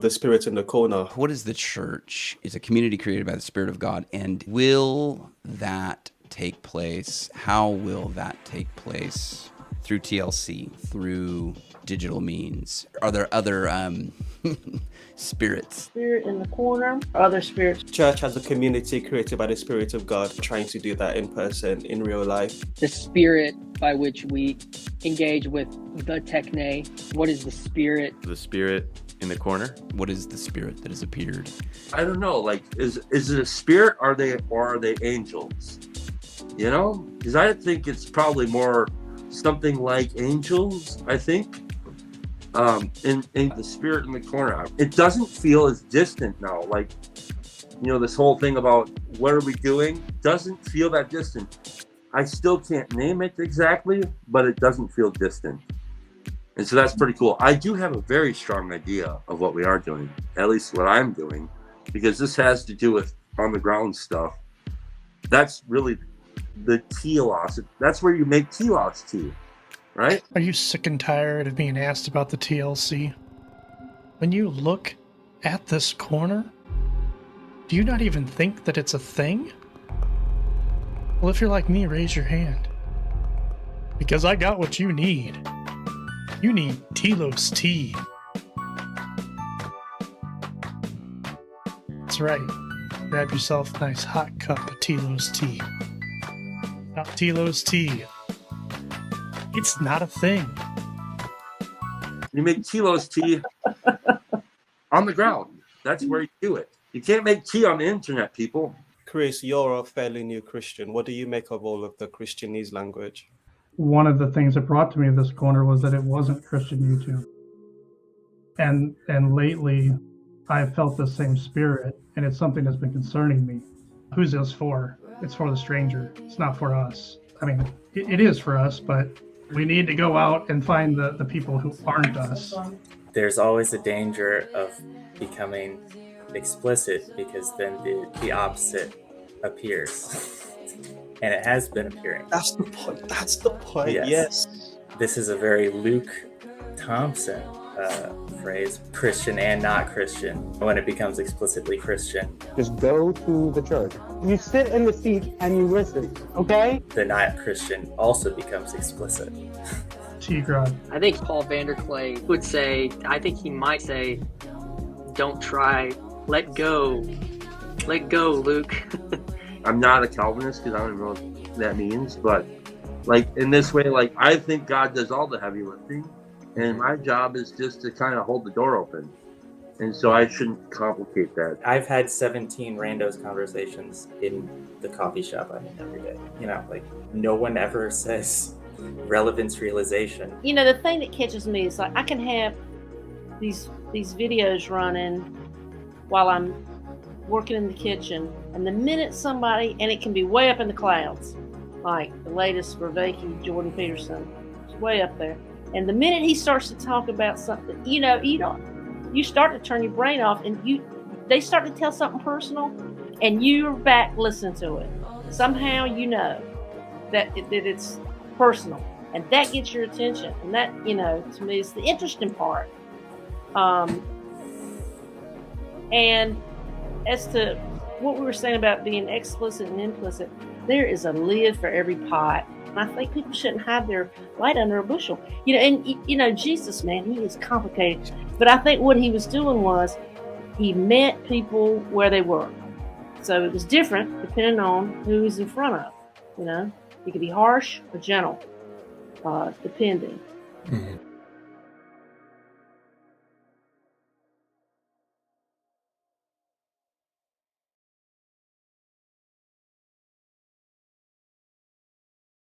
The spirit in the corner. What is the church? Is a community created by the Spirit of God. And will that take place? How will that take place? Through TLC, through digital means? Are there other spirits? Spirit in the corner, other spirits. Church as a community created by the Spirit of God, trying to do that in person, in real life. The spirit by which we engage with the techne. What is the spirit? The spirit in the corner. What is the spirit that has appeared? I don't know. Like, is it a spirit? Are they angels? You know, because I think it's probably more something like angels. I think. In the spirit in the corner, it doesn't feel as distant now. Like, you know, this whole thing about what are we doing doesn't feel that distant. I still can't name it exactly, but it doesn't feel distant. And so that's pretty cool. I do have a very strong idea of what we are doing, at least what I'm doing, because this has to do with on the ground stuff. That's really the telos. That's where you make telos tea, right? Are you sick and tired of being asked about the TLC? When you look at this corner, do you not even think that it's a thing? Well, if you're like me, raise your hand. Because I got what you need. You need Telos tea. That's right. Grab yourself a nice hot cup of Telos tea. Not Telos tea. It's not a thing. You make telos tea on the ground. That's where you do it. You can't make tea on the internet, people. Chris, you're a fairly new Christian. What do you make of all of the Christianese language? One of the things that brought to me this corner was that it wasn't Christian YouTube. And lately, I've felt the same spirit, and it's something that's been concerning me. Who's this for? It's for the stranger. It's not for us. I mean, it is for us, but we need to go out and find the people who aren't us. There's always a danger of becoming explicit because then the opposite appears. And it has been appearing. That's the point. That's the point. Yes. This is a very Luke Thompson phrase, Christian and not Christian, when it becomes explicitly Christian. Just go to the church. You sit in the seat and you listen, okay? The not Christian also becomes explicit. T-Grod. I think Paul Vanderklay would say, I think he might say, don't try, let go, Luke. I'm not a Calvinist because I don't know what that means, but like in this way, like I think God does all the heavy lifting, and my job is just to kind of hold the door open, and so I shouldn't complicate that. I've had 17 randos conversations in the coffee shop I'm in every day. You know, like no one ever says relevance realization. You know, the thing that catches me is like I can have these videos running while I'm working in the kitchen, and the minute somebody, and it can be way up in the clouds, like the latest Vervaeke, Jordan Peterson, it's way up there. And the minute he starts to talk about something, you start to turn your brain off, and they start to tell something personal, and you're back listening to it. Somehow you know that it's personal, and that gets your attention, and that, to me is the interesting part. And as to what we were saying about being explicit and implicit, there is a lid for every pot. And I think people shouldn't hide their light under a bushel. Jesus, man, he is complicated. But I think what he was doing was he met people where they were. So it was different depending on who was in front of. It could be harsh or gentle, depending. Mm-hmm.